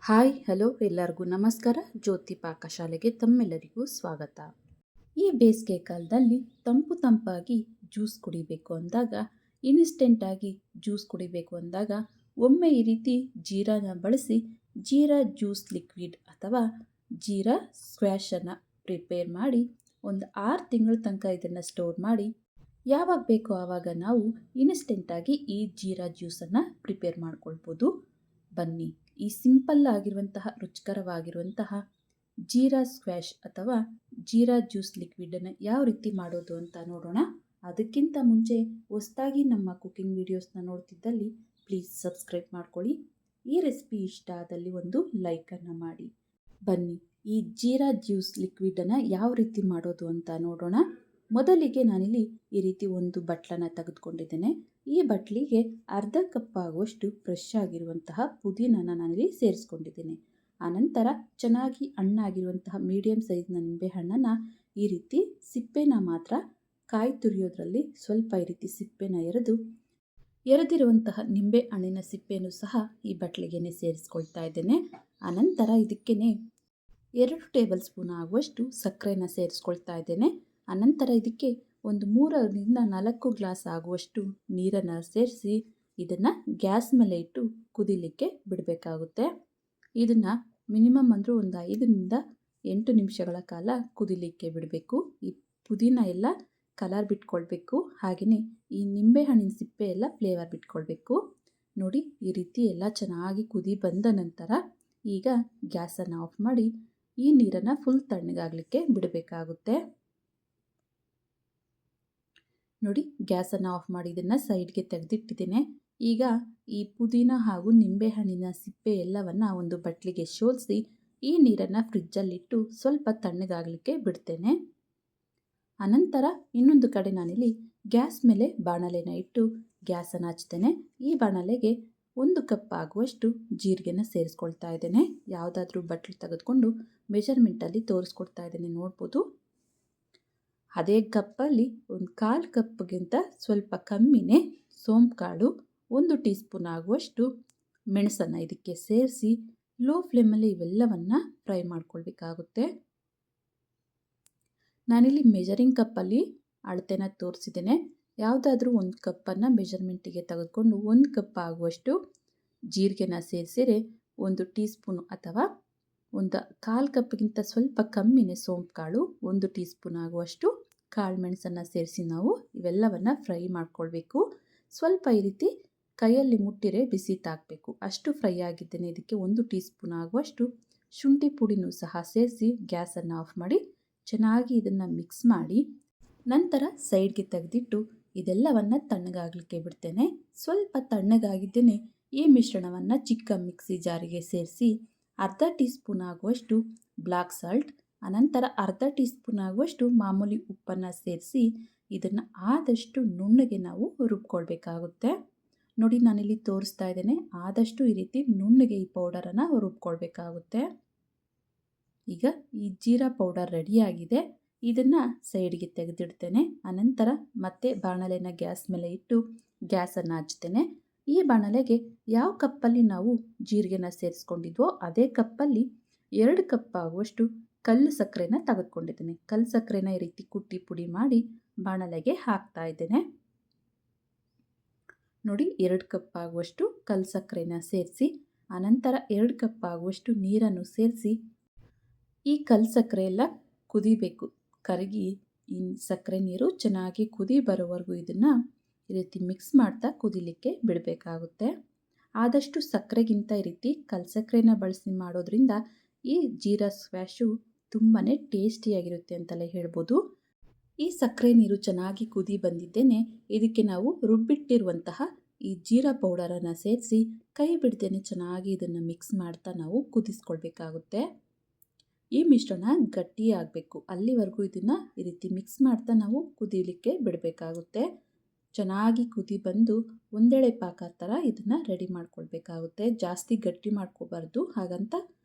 Hi hello ಎಲ್ಲರಿಗೂ ನಮಸ್ಕಾರ. ಜ್ಯೋತಿ ಪಾಕಶಾಲೆಗೆ ತಮ್ಮೆಲ್ಲರಿಗೂ ಸ್ವಾಗತ. ಈ ಬೇಸಿಗೆ ಕಾಲದಲ್ಲಿ ತಂಪು ತಂಪಾಗಿ ಜ್ಯೂಸ್ ಕುಡಿಬೇಕು ಅಂದಾಗ, ಇನ್ಸ್ಟೆಂಟಾಗಿ ಜ್ಯೂಸ್ ಕುಡಿಬೇಕು ಅಂದಾಗ ಒಮ್ಮೆ ಈ ರೀತಿ ಜೀರಾನ ಬಳಸಿ ಜೀರಾ ಜ್ಯೂಸ್ ಲಿಕ್ವಿಡ್ ಅಥವಾ ಜೀರಾ ಸ್ಕ್ವ್ಯಾಶನ್ನು ಪ್ರಿಪೇರ್ ಮಾಡಿ ಒಂದು 6 ತಿಂಗಳ ತನಕ ಇದನ್ನು ಸ್ಟೋರ್ ಮಾಡಿ ಯಾವಾಗ ಬೇಕೋ ಆವಾಗ ನಾವು ಇನ್ಸ್ಟೆಂಟಾಗಿ ಈ ಜೀರಾ ಜ್ಯೂಸನ್ನು ಪ್ರಿಪೇರ್ ಮಾಡ್ಕೊಳ್ಬೋದು. ಬನ್ನಿ, ಈ ಸಿಂಪಲ್ ಆಗಿರುವಂತಹ ರುಚಿಕರವಾಗಿರುವಂತಹ ಜೀರಾ ಸ್ಕ್ವ್ಯಾಶ್ ಅಥವಾ ಜೀರಾ ಜ್ಯೂಸ್ ಲಿಕ್ವಿಡನ್ನು ಯಾವ ರೀತಿ ಮಾಡೋದು ಅಂತ ನೋಡೋಣ. ಅದಕ್ಕಿಂತ ಮುಂಚೆ ಹೊಸದಾಗಿ ನಮ್ಮ ಕುಕಿಂಗ್ ವಿಡಿಯೋಸ್ನ ನೋಡ್ತಿದ್ದಲ್ಲಿ ಪ್ಲೀಸ್ ಸಬ್ಸ್ಕ್ರೈಬ್ ಮಾಡ್ಕೊಳ್ಳಿ. ಈ ರೆಸಿಪಿ ಇಷ್ಟ ಆದಲ್ಲಿ ಒಂದು ಲೈಕನ್ನು ಮಾಡಿ. ಬನ್ನಿ, ಈ ಜೀರಾ ಜ್ಯೂಸ್ ಲಿಕ್ವಿಡನ್ನು ಯಾವ ರೀತಿ ಮಾಡೋದು ಅಂತ ನೋಡೋಣ. ಮೊದಲಿಗೆ ನಾನಿಲ್ಲಿ ಈ ರೀತಿ ಒಂದು ಬಟ್ಲನ್ನು ತೆಗೆದುಕೊಂಡಿದ್ದೇನೆ. ಈ ಬಟ್ಲಿಗೆ ಅರ್ಧ ಕಪ್ ಆಗುವಷ್ಟು ಫ್ರೆಶ್ ಆಗಿರುವಂತಹ ಪುದೀನನ ನಾನಿಲ್ಲಿ ಸೇರಿಸ್ಕೊಂಡಿದ್ದೇನೆ. ಆನಂತರ ಚೆನ್ನಾಗಿ ಹಣ್ಣಾಗಿರುವಂತಹ ಮೀಡಿಯಂ ಸೈಜ್ನ ನಿಂಬೆಹಣ್ಣನ್ನು ಈ ರೀತಿ ಸಿಪ್ಪೆನ ಮಾತ್ರ ಕಾಯಿ ತುರಿಯೋದ್ರಲ್ಲಿ ಸ್ವಲ್ಪ ಈ ರೀತಿ ಸಿಪ್ಪೆನ ಎರೆದಿರುವಂತಹ ನಿಂಬೆ ಹಣ್ಣಿನ ಸಿಪ್ಪೆನೂ ಸಹ ಈ ಬಟ್ಲಿಗೆ ಸೇರಿಸ್ಕೊಳ್ತಾ ಇದ್ದೇನೆ. ಆನಂತರ ಇದಕ್ಕೆ 2 ಟೇಬಲ್ ಸ್ಪೂನ್ ಆಗುವಷ್ಟು ಸಕ್ಕರೆನ ಸೇರಿಸ್ಕೊಳ್ತಾ ಇದ್ದೇನೆ. ಅನಂತರ ಇದಕ್ಕೆ ಒಂದು 3ರಿಂದ 4 ಗ್ಲಾಸ್ ಆಗುವಷ್ಟು ನೀರನ್ನು ಸೇರಿಸಿ ಇದನ್ನು ಗ್ಯಾಸ್ ಮೇಲೆ ಇಟ್ಟು ಕುದಿಲಿಕ್ಕೆ ಬಿಡಬೇಕಾಗುತ್ತೆ. ಇದನ್ನು ಮಿನಿಮಮ್ ಅಂದರೂ ಒಂದು 5ರಿಂದ 8 ನಿಮಿಷಗಳ ಕಾಲ ಕುದಿಲಿಕ್ಕೆ ಬಿಡಬೇಕು. ಈ ಪುದೀನ ಎಲ್ಲ ಕಲರ್ ಬಿಟ್ಕೊಳ್ಬೇಕು, ಹಾಗೆಯೇ ಈ ನಿಂಬೆಹಣ್ಣಿನ ಸಿಪ್ಪೆ ಎಲ್ಲ ಫ್ಲೇವರ್ ಬಿಟ್ಕೊಳ್ಬೇಕು. ನೋಡಿ, ಈ ರೀತಿ ಎಲ್ಲ ಚೆನ್ನಾಗಿ ಕುದಿ ಬಂದ ನಂತರ ಈಗ ಗ್ಯಾಸನ್ನು ಆಫ್ ಮಾಡಿ ಈ ನೀರನ್ನು ಫುಲ್ ತಣ್ಣಗಾಗಲಿಕ್ಕೆ ಬಿಡಬೇಕಾಗುತ್ತೆ. ನೋಡಿ, ಗ್ಯಾಸನ್ನು ಆಫ್ ಮಾಡಿ ಇದನ್ನು ಸೈಡ್ಗೆ ತೆಗೆದಿಟ್ಟಿದ್ದೇನೆ. ಈಗ ಈ ಪುದೀನ ಹಾಗೂ ನಿಂಬೆಹಣ್ಣಿನ ಸಿಪ್ಪೆ ಎಲ್ಲವನ್ನು ಒಂದು ಬಟ್ಲಿಗೆ ಶೋಧಿಸಿ ಈ ನೀರನ್ನು ಫ್ರಿಜ್ಜಲ್ಲಿಟ್ಟು ಸ್ವಲ್ಪ ತಣ್ಣಗಾಗಲಿಕ್ಕೆ ಬಿಡ್ತೇನೆ. ಅನಂತರ ಇನ್ನೊಂದು ಕಡೆ ನಾನಿಲ್ಲಿ ಗ್ಯಾಸ್ ಮೇಲೆ ಬಾಣಲೆನ ಇಟ್ಟು ಗ್ಯಾಸನ್ನು ಹಚ್ತೇನೆ. ಈ ಬಾಣಲೆಗೆ 1 ಕಪ್ ಆಗುವಷ್ಟು ಜೀರಿಗೆನ ಸೇರಿಸ್ಕೊಳ್ತಾ ಇದ್ದೇನೆ. ಯಾವುದಾದ್ರೂ ಬಟ್ಲು ತೆಗೆದುಕೊಂಡು ಮೆಜರ್ಮೆಂಟಲ್ಲಿ ತೋರಿಸ್ಕೊಡ್ತಾ ಇದ್ದೇನೆ, ನೋಡ್ಬೋದು. ಅದೇ ಕಪ್ಪಲ್ಲಿ ಒಂದು 1/4 ಕಪ್ಗಿಂತ ಸ್ವಲ್ಪ ಕಮ್ಮಿನೇ ಸೋಂಪು ಕಾಳು, 1 ಟೀ ಸ್ಪೂನ್ ಆಗುವಷ್ಟು ಮೆಣಸನ್ನು ಇದಕ್ಕೆ ಸೇರಿಸಿ ಲೋ ಫ್ಲೇಮಲ್ಲಿ ಇವೆಲ್ಲವನ್ನು ಫ್ರೈ ಮಾಡ್ಕೊಳ್ಬೇಕಾಗುತ್ತೆ. ನಾನಿಲ್ಲಿ ಮೆಜರಿಂಗ್ ಕಪ್ಪಲ್ಲಿ ಅಳತೆನ ತೋರಿಸಿದ್ದೇನೆ. ಯಾವುದಾದ್ರೂ ಒಂದು ಕಪ್ಪನ್ನು ಮೆಜರ್ಮೆಂಟಿಗೆ ತೆಗೆದುಕೊಂಡು 1 ಕಪ್ ಆಗುವಷ್ಟು ಜೀರಿಗೆನ ಸೇರಿಸಿದರೆ 1 ಟೀ ಸ್ಪೂನು ಅಥವಾ ಒಂದು 1/4 ಕಪ್ಗಿಂತ ಸ್ವಲ್ಪ ಕಮ್ಮಿನೇ ಸೋಂಪು ಕಾಳು, 1 ಟೀ ಸ್ಪೂನ್ ಆಗುವಷ್ಟು ಕಾಳು ಮೆಣಸನ್ನು ಸೇರಿಸಿ ನಾವು ಇವೆಲ್ಲವನ್ನು ಫ್ರೈ ಮಾಡ್ಕೊಳ್ಬೇಕು. ಸ್ವಲ್ಪ ಈ ರೀತಿ ಕೈಯಲ್ಲಿ ಮುಟ್ಟಿರೆ ಬಿಸಿ ತಾಗಬೇಕು, ಅಷ್ಟು ಫ್ರೈ ಆಗಿದ್ದೇನೆ. ಇದಕ್ಕೆ 1 ಟೀ ಸ್ಪೂನ್ ಆಗುವಷ್ಟು ಶುಂಠಿ ಪುಡಿನೂ ಸಹ ಸೇರಿಸಿ ಗ್ಯಾಸನ್ನು ಆಫ್ ಮಾಡಿ ಚೆನ್ನಾಗಿ ಇದನ್ನು ಮಿಕ್ಸ್ ಮಾಡಿ ನಂತರ ಸೈಡ್ಗೆ ತೆಗೆದಿಟ್ಟು ಇದೆಲ್ಲವನ್ನು ತಣ್ಣಗಾಗಲಿಕ್ಕೆ ಬಿಡ್ತೇನೆ. ಸ್ವಲ್ಪ ತಣ್ಣಗಾಗಿದ್ದೇನೆ ಈ ಮಿಶ್ರಣವನ್ನು ಚಿಕ್ಕ ಮಿಕ್ಸಿ ಜಾರಿಗೆ ಸೇರಿಸಿ ಅರ್ಧ ಟೀ ಸ್ಪೂನ್ ಆಗುವಷ್ಟು ಬ್ಲ್ಯಾಕ್ ಸಾಲ್ಟ್, ಅನಂತರ ಅರ್ಧ ಟೀ ಸ್ಪೂನ್ ಆಗುವಷ್ಟು ಮಾಮೂಲಿ ಉಪ್ಪನ್ನು ಸೇರಿಸಿ ಇದನ್ನು ಆದಷ್ಟು ನುಣ್ಣಗೆ ನಾವು ರುಬ್ಕೊಳ್ಬೇಕಾಗುತ್ತೆ. ನೋಡಿ, ನಾನಿಲ್ಲಿ ತೋರಿಸ್ತಾ ಇದ್ದೇನೆ, ಆದಷ್ಟು ಈ ರೀತಿ ನುಣ್ಣಗೆ ಈ ಪೌಡರನ್ನು ರುಬ್ಕೊಳ್ಬೇಕಾಗುತ್ತೆ. ಈಗ ಈ ಜೀರಾ ಪೌಡರ್ ರೆಡಿಯಾಗಿದೆ. ಇದನ್ನು ಸೈಡ್ಗೆ ತೆಗೆದಿಡ್ತೇನೆ. ಅನಂತರ ಮತ್ತೆ ಬಾಣಲೆನ ಗ್ಯಾಸ್ ಮೇಲೆ ಇಟ್ಟು ಗ್ಯಾಸನ್ನು ಹಚ್ತೇನೆ. ಈ ಬಾಣಲೆಗೆ ಯಾವ ಕಪ್ಪಲ್ಲಿ ನಾವು ಜೀರಿಗೆನ ಸೇರಿಸ್ಕೊಂಡಿದ್ವೋ ಅದೇ ಕಪ್ಪಲ್ಲಿ 2 ಕಪ್ ಆಗುವಷ್ಟು ಕಲ್ಲು ಸಕ್ಕರೆನ ತೆಗೆದುಕೊಂಡಿದ್ದೇನೆ. ಕಲ್ಲು ಸಕ್ಕರೆನ ಈ ರೀತಿ ಕುಟ್ಟಿ ಪುಡಿ ಮಾಡಿ ಬಾಣಲೆಗೆ ಹಾಕ್ತಾ ಇದ್ದೇನೆ. ನೋಡಿ, 2 ಕಪ್ ಆಗುವಷ್ಟು ಕಲ್ಲು ಸಕ್ಕರೆನ ಸೇರಿಸಿ ಅನಂತರ 2 ಕಪ್ ಆಗುವಷ್ಟು ನೀರನ್ನು ಸೇರಿಸಿ ಈ ಕಲ್ಲು ಸಕ್ಕರೆ ಎಲ್ಲ ಕುದಿಬೇಕು. ಕರಗಿ ಈ ಸಕ್ಕರೆ ನೀರು ಚೆನ್ನಾಗಿ ಕುದಿ ಬರೋವರೆಗೂ ಇದನ್ನು ಈ ರೀತಿ ಮಿಕ್ಸ್ ಮಾಡ್ತಾ ಕುದಿಲಿಕ್ಕೆ ಬಿಡಬೇಕಾಗುತ್ತೆ. ಆದಷ್ಟು ಸಕ್ಕರೆಗಿಂತ ಈ ರೀತಿ ಕಲ್ಲು ಸಕ್ಕರೆನ ಬಳಸಿ ಮಾಡೋದ್ರಿಂದ ಈ ಜೀರಾ ಸ್ಕ್ವ್ಯಾಶು ತುಂಬಾ ಟೇಸ್ಟಿಯಾಗಿರುತ್ತೆ ಅಂತಲೇ ಹೇಳ್ಬೋದು. ಈ ಸಕ್ಕರೆ ನೀರು ಚೆನ್ನಾಗಿ ಕುದಿ ಬಂದಿದ್ದೇನೆ. ಇದಕ್ಕೆ ನಾವು ರುಬ್ಬಿಟ್ಟಿರುವಂತಹ ಈ ಜೀರಾ ಪೌಡರನ್ನು ಸೇರಿಸಿ ಕೈ ಬಿಡ್ತೇನೆ ಚೆನ್ನಾಗಿ ಇದನ್ನು ಮಿಕ್ಸ್ ಮಾಡ್ತಾ ನಾವು ಕುದಿಸ್ಕೊಳ್ಬೇಕಾಗುತ್ತೆ. ಈ ಮಿಶ್ರಣ ಗಟ್ಟಿಯಾಗಬೇಕು, ಅಲ್ಲಿವರೆಗೂ ಇದನ್ನು ಈ ರೀತಿ ಮಿಕ್ಸ್ ಮಾಡ್ತಾ ನಾವು ಕುದಿಲಿಕ್ಕೆ ಬಿಡಬೇಕಾಗುತ್ತೆ. ಚೆನ್ನಾಗಿ ಕುದಿ ಬಂದು ಒಂದೆಳೆ ಪಾಕ ಥರ ಇದನ್ನು ರೆಡಿ ಮಾಡ್ಕೊಳ್ಬೇಕಾಗುತ್ತೆ. ಜಾಸ್ತಿ ಗಟ್ಟಿ ಮಾಡ್ಕೋಬಾರ್ದು, ಹಾಗಂತ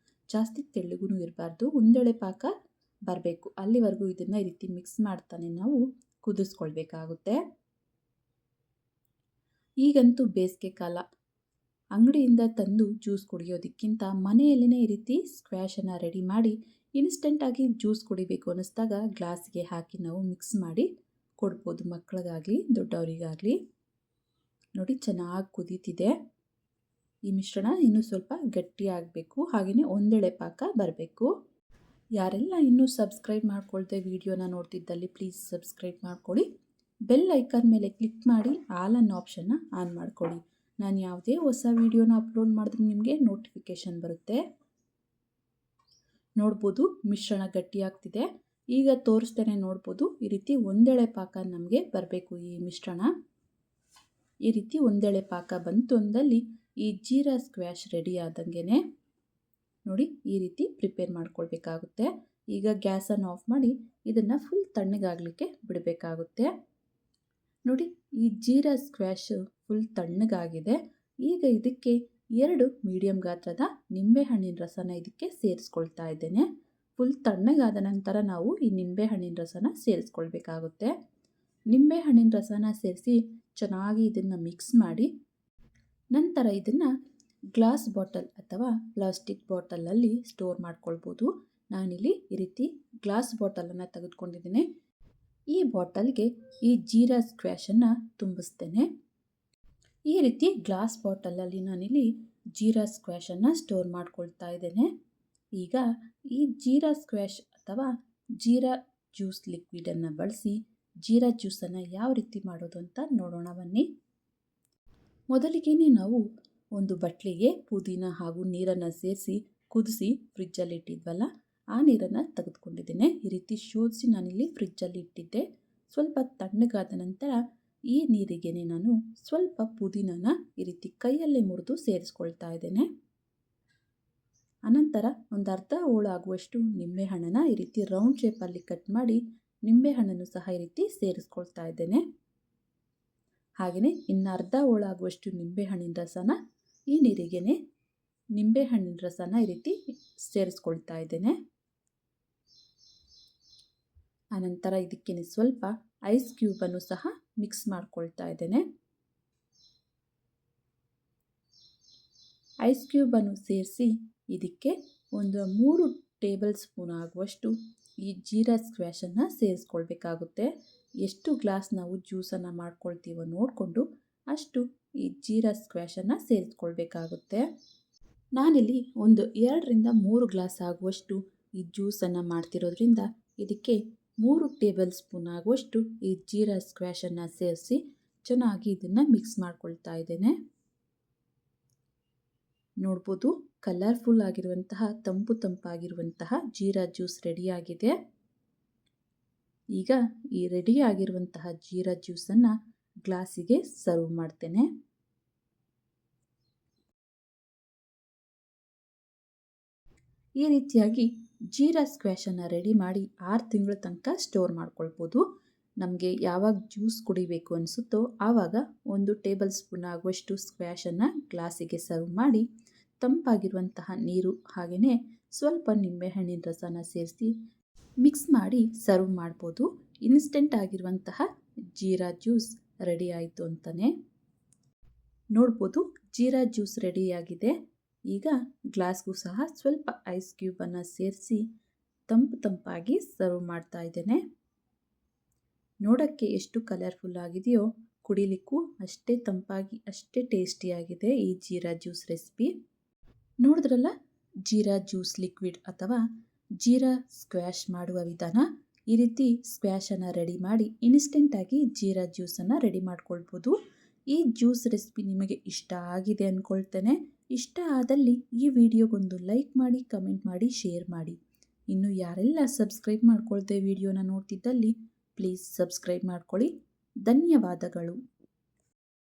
ಜಾಸ್ತಿ ತೆಳ್ಳಗೂ ಇರಬಾರ್ದು, ಒಂದೆಳೆ ಪಾಕ ಬರಬೇಕು. ಅಲ್ಲಿವರೆಗೂ ಇದನ್ನು ಈ ರೀತಿ ಮಿಕ್ಸ್ ಮಾಡ್ತಾನೆ ನಾವು ಕುದಿಸ್ಕೊಳ್ಬೇಕಾಗುತ್ತೆ. ಈಗಂತೂ ಬೇಸಿಗೆ ಕಾಲ, ಅಂಗಡಿಯಿಂದ ತಂದು ಜ್ಯೂಸ್ ಕುಡಿಯೋದಕ್ಕಿಂತ ಮನೆಯಲ್ಲೇ ಈ ರೀತಿ ಸ್ಕ್ವ್ಯಾಶನ್ನು ರೆಡಿ ಮಾಡಿ ಇನ್ಸ್ಟೆಂಟಾಗಿ ಜ್ಯೂಸ್ ಕುಡಿಬೇಕು ಅನ್ನಿಸ್ದಾಗ ಗ್ಲಾಸ್ಗೆ ಹಾಕಿ ನಾವು ಮಿಕ್ಸ್ ಮಾಡಿ ಕೊಡ್ಬೋದು, ಮಕ್ಕಳಿಗಾಗಲಿ ದೊಡ್ಡವರಿಗಾಗಲಿ. ನೋಡಿ ಚೆನ್ನಾಗಿ ಕುದೀತಿದೆ. ಈ ಮಿಶ್ರಣ ಇನ್ನೂ ಸ್ವಲ್ಪ ಗಟ್ಟಿಯಾಗಬೇಕು, ಹಾಗೆಯೇ ಒಂದೆಳೆ ಪಾಕ ಬರಬೇಕು. ಯಾರೆಲ್ಲ ಇನ್ನೂ ಸಬ್ಸ್ಕ್ರೈಬ್ ಮಾಡ್ಕೊಳ್ದೆ ವಿಡಿಯೋನ ನೋಡ್ತಿದ್ದಲ್ಲಿ ಪ್ಲೀಸ್ ಸಬ್ಸ್ಕ್ರೈಬ್ ಮಾಡ್ಕೊಳ್ಳಿ. ಬೆಲ್ ಐಕಾನ್ ಮೇಲೆ ಕ್ಲಿಕ್ ಮಾಡಿ ಆಲ್ ಅನ್ನೋ ಆಪ್ಷನ್ನ ಆನ್ ಮಾಡ್ಕೊಳ್ಳಿ. ನಾನು ಯಾವುದೇ ಹೊಸ ವಿಡಿಯೋನ ಅಪ್ಲೋಡ್ ಮಾಡಿದ್ರೆ ನಿಮಗೆ ನೋಟಿಫಿಕೇಷನ್ ಬರುತ್ತೆ. ನೋಡ್ಬೋದು ಮಿಶ್ರಣ ಗಟ್ಟಿಯಾಗ್ತಿದೆ. ಈಗ ತೋರಿಸ್ತೇನೆ ನೋಡ್ಬೋದು. ಈ ರೀತಿ ಒಂದೆಳೆ ಪಾಕ ನಮಗೆ ಬರಬೇಕು. ಈ ಮಿಶ್ರಣ ಈ ರೀತಿ ಒಂದೆಳೆ ಪಾಕ ಬಂತು ಅಂದಲ್ಲಿ ಈ ಜೀರಾ ಸ್ಕ್ವ್ಯಾಶ್ ರೆಡಿ ಆದಂಗೆ ನೋಡಿ ಈ ರೀತಿ ಪ್ರಿಪೇರ್ ಮಾಡ್ಕೊಳ್ಬೇಕಾಗುತ್ತೆ. ಈಗ ಗ್ಯಾಸನ್ನು ಆಫ್ ಮಾಡಿ ಇದನ್ನು ಫುಲ್ ತಣ್ಣಗಾಗಲಿಕ್ಕೆ ಬಿಡಬೇಕಾಗುತ್ತೆ. ನೋಡಿ ಈ ಜೀರಾ ಸ್ಕ್ವ್ಯಾಶ್ ಫುಲ್ ತಣ್ಣಗಾಗಿದೆ. ಈಗ ಇದಕ್ಕೆ 2 ಮೀಡಿಯಂ ಗಾತ್ರದ ನಿಂಬೆಹಣ್ಣಿನ ರಸನ ಇದಕ್ಕೆ ಸೇರಿಸ್ಕೊಳ್ತಾ ಇದ್ದೇನೆ. ಫುಲ್ ತಣ್ಣಗಾದ ನಂತರ ನಾವು ಈ ನಿಂಬೆಹಣ್ಣಿನ ರಸನ ಸೇರಿಸ್ಕೊಳ್ಬೇಕಾಗುತ್ತೆ. ನಿಂಬೆಹಣ್ಣಿನ ರಸನ ಸೇರಿಸಿ ಚೆನ್ನಾಗಿ ಇದನ್ನು ಮಿಕ್ಸ್ ಮಾಡಿ ನಂತರ ಇದನ್ನು ಗ್ಲಾಸ್ ಬಾಟಲ್ ಅಥವಾ ಪ್ಲಾಸ್ಟಿಕ್ ಬಾಟಲಲ್ಲಿ ಸ್ಟೋರ್ ಮಾಡ್ಕೊಳ್ಬೋದು. ನಾನಿಲ್ಲಿ ಈ ರೀತಿ ಗ್ಲಾಸ್ ಬಾಟಲನ್ನು ತೆಗೆದುಕೊಂಡಿದ್ದೇನೆ. ಈ ಬಾಟಲ್ಗೆ ಈ ಜೀರಾ ಸ್ಕ್ವ್ಯಾಶನ್ನು ತುಂಬಿಸ್ತೇನೆ. ಈ ರೀತಿ ಗ್ಲಾಸ್ ಬಾಟಲಲ್ಲಿ ನಾನಿಲ್ಲಿ ಜೀರಾ ಸ್ಕ್ವ್ಯಾಶನ್ನು ಸ್ಟೋರ್ ಮಾಡ್ಕೊಳ್ತಾ ಇದ್ದೇನೆ. ಈಗ ಈ ಜೀರಾ ಸ್ಕ್ವ್ಯಾಶ್ ಅಥವಾ ಜೀರಾ ಜ್ಯೂಸ್ ಲಿಕ್ವಿಡನ್ನು ಬಳಸಿ ಜೀರಾ ಜ್ಯೂಸನ್ನು ಯಾವ ರೀತಿ ಮಾಡೋದು ಅಂತ ನೋಡೋಣ ಬನ್ನಿ. ಮೊದಲಿಗೆ ನಾವು ಒಂದು ಬಟ್ಲಿಗೆ ಪುದೀನ ಹಾಗೂ ನೀರನ್ನು ಸೇರಿಸಿ ಕುದಿಸಿ ಫ್ರಿಜ್ಜಲ್ಲಿ ಇಟ್ಟಿದ್ವಲ್ಲ, ಆ ನೀರನ್ನು ತೆಗೆದುಕೊಂಡಿದ್ದೇನೆ. ಈ ರೀತಿ ಶೋಧಿಸಿ ನಾನಿಲ್ಲಿ ಫ್ರಿಜ್ಜಲ್ಲಿ ಇಟ್ಟಿದ್ದೆ. ಸ್ವಲ್ಪ ತಣ್ಣಗಾದ ನಂತರ ಈ ನೀರಿಗೆ ನಾನು ಸ್ವಲ್ಪ ಪುದೀನನ ಈ ರೀತಿ ಕೈಯಲ್ಲೇ ಮುರಿದು ಸೇರಿಸ್ಕೊಳ್ತಾ ಇದ್ದೇನೆ. ಅನಂತರ ಒಂದು ಅರ್ಧ ಹೋಳಾಗುವಷ್ಟು ನಿಂಬೆಹಣ್ಣನ್ನು ಈ ರೀತಿ ರೌಂಡ್ ಶೇಪಲ್ಲಿ ಕಟ್ ಮಾಡಿ ನಿಂಬೆಹಣ್ಣನ್ನು ಸಹ ಈ ರೀತಿ ಸೇರಿಸ್ಕೊಳ್ತಾ ಇದ್ದೇನೆ. ಹಾಗೆಯೇ ಇನ್ನು ಅರ್ಧ ಹೋಳಾಗುವಷ್ಟು ನಿಂಬೆಹಣ್ಣಿನ ರಸನ ಈ ನೀರಿಗೆ ನಿಂಬೆಹಣ್ಣಿನ ರಸನ ಈ ರೀತಿ ಸೇರಿಸ್ಕೊಳ್ತಾ ಇದ್ದೇನೆ. ಆನಂತರ ಇದಕ್ಕೆ ಸ್ವಲ್ಪ ಐಸ್ ಕ್ಯೂಬನ್ನು ಸಹ ಮಿಕ್ಸ್ ಮಾಡ್ಕೊಳ್ತಾ ಇದ್ದೇನೆ. ಐಸ್ ಕ್ಯೂಬನ್ನು ಸೇರಿಸಿ ಇದಕ್ಕೆ ಒಂದು 3 ಟೇಬಲ್ ಸ್ಪೂನ್ ಆಗುವಷ್ಟು ಈ ಜೀರಾ ಸ್ಕ್ವ್ಯಾಶನ್ನು ಸೇರಿಸ್ಕೊಳ್ಬೇಕಾಗುತ್ತೆ. ಎಷ್ಟು ಗ್ಲಾಸ್ ನಾವು ಜ್ಯೂಸನ್ನು ಮಾಡ್ಕೊಳ್ತೀವೋ ನೋಡಿಕೊಂಡು ಅಷ್ಟು ಈ ಜೀರಾ ಸ್ಕ್ವ್ಯಾಶನ್ನು ಸೇರಿಸ್ಕೊಳ್ಬೇಕಾಗುತ್ತೆ. ನಾನಿಲ್ಲಿ ಒಂದು 2ರಿಂದ 3 ಗ್ಲಾಸ್ ಆಗುವಷ್ಟು ಈ ಜ್ಯೂಸನ್ನು ಮಾಡ್ತಿರೋದ್ರಿಂದ ಇದಕ್ಕೆ 3 ಟೇಬಲ್ ಸ್ಪೂನ್ ಆಗುವಷ್ಟು ಈ ಜೀರಾ ಸ್ಕ್ವ್ಯಾಶನ್ನು ಸೇರಿಸಿ ಚೆನ್ನಾಗಿ ಇದನ್ನು ಮಿಕ್ಸ್ ಮಾಡ್ಕೊಳ್ತಾ ಇದ್ದೇನೆ. ನೋಡ್ಬೋದು ಕಲರ್ಫುಲ್ ಆಗಿರುವಂತಹ ತಂಪಾಗಿರುವಂತಹ ಜೀರಾ ಜ್ಯೂಸ್ ರೆಡಿಯಾಗಿದೆ. ಈಗ ಈ ರೆಡಿಯಾಗಿರುವಂತಹ ಜೀರಾ ಜ್ಯೂಸನ್ನು ಗ್ಲಾಸಿಗೆ ಸರ್ವ್ ಮಾಡ್ತೇನೆ. ಈ ರೀತಿಯಾಗಿ ಜೀರಾ ಸ್ಕ್ವ್ಯಾಶನ್ನು ರೆಡಿ ಮಾಡಿ 6 ತಿಂಗಳ ತನಕ ಸ್ಟೋರ್ ಮಾಡ್ಕೊಳ್ಬೋದು. ನಮಗೆ ಯಾವಾಗ ಜ್ಯೂಸ್ ಕುಡಿಬೇಕು ಅನಿಸುತ್ತೋ ಆವಾಗ 1 ಟೇಬಲ್ ಸ್ಪೂನ್ ಆಗುವಷ್ಟು ಸ್ಕ್ವ್ಯಾಶನ್ನು ಗ್ಲಾಸಿಗೆ ಸರ್ವ್ ಮಾಡಿ ತಂಪಾಗಿರುವಂತಹ ನೀರು ಹಾಗೆಯೇ ಸ್ವಲ್ಪ ನಿಂಬೆಹಣ್ಣಿನ ರಸನ ಸೇರಿಸಿ ಮಿಕ್ಸ್ ಮಾಡಿ ಸರ್ವ್ ಮಾಡ್ಬೋದು. ಇನ್ಸ್ಟೆಂಟ್ ಆಗಿರುವಂತಹ ಜೀರಾ ಜ್ಯೂಸ್ ರೆಡಿ ಆಯಿತು ಅಂತಲೇ ನೋಡ್ಬೋದು. ಜೀರಾ ಜ್ಯೂಸ್ ರೆಡಿಯಾಗಿದೆ. ಈಗ ಗ್ಲಾಸ್ಗೂ ಸಹ ಸ್ವಲ್ಪ ಐಸ್ ಕ್ಯೂಬನ್ನು ಸೇರಿಸಿ ತಂಪಾಗಿ ಸರ್ವ್ ಮಾಡ್ತಾ ಇದ್ದೇನೆ. ನೋಡೋಕ್ಕೆ ಎಷ್ಟು ಕಲರ್ಫುಲ್ ಆಗಿದೆಯೋ ಕುಡಿಲಿಕ್ಕೂ ಅಷ್ಟೇ ತಂಪಾಗಿ ಅಷ್ಟೇ ಟೇಸ್ಟಿಯಾಗಿದೆ ಈ ಜೀರಾ ಜ್ಯೂಸ್ ರೆಸಿಪಿ. ನೋಡಿದ್ರಲ್ಲ ಜೀರಾ ಜ್ಯೂಸ್ ಲಿಕ್ವಿಡ್ ಅಥವಾ ಜೀರಾ ಸ್ಕ್ವ್ಯಾಶ್ ಮಾಡುವ ವಿಧಾನ. ಈ ರೀತಿ ಸ್ಕ್ವ್ಯಾಶನ್ನು ರೆಡಿ ಮಾಡಿ ಇನ್ಸ್ಟೆಂಟಾಗಿ ಜೀರಾ ಜ್ಯೂಸನ್ನು ರೆಡಿ ಮಾಡ್ಕೊಳ್ಬೋದು. ಈ ಜ್ಯೂಸ್ ರೆಸಿಪಿ ನಿಮಗೆ ಇಷ್ಟ ಆಗಿದೆ ಅಂದ್ಕೊಳ್ತೇನೆ. ಇಷ್ಟ ಆದಲ್ಲಿ ಈ ವಿಡಿಯೋಗೊಂದು ಲೈಕ್ ಮಾಡಿ, ಕಮೆಂಟ್ ಮಾಡಿ, ಶೇರ್ ಮಾಡಿ. ಇನ್ನು ಯಾರೆಲ್ಲ ಸಬ್ಸ್ಕ್ರೈಬ್ ಮಾಡ್ಕೊಳ್ದೆ ವಿಡಿಯೋನ ನೋಡ್ತಿದ್ದಲ್ಲಿ ಪ್ಲೀಸ್ ಸಬ್ಸ್ಕ್ರೈಬ್ ಮಾಡ್ಕೊಳ್ಳಿ. ಧನ್ಯವಾದಗಳು.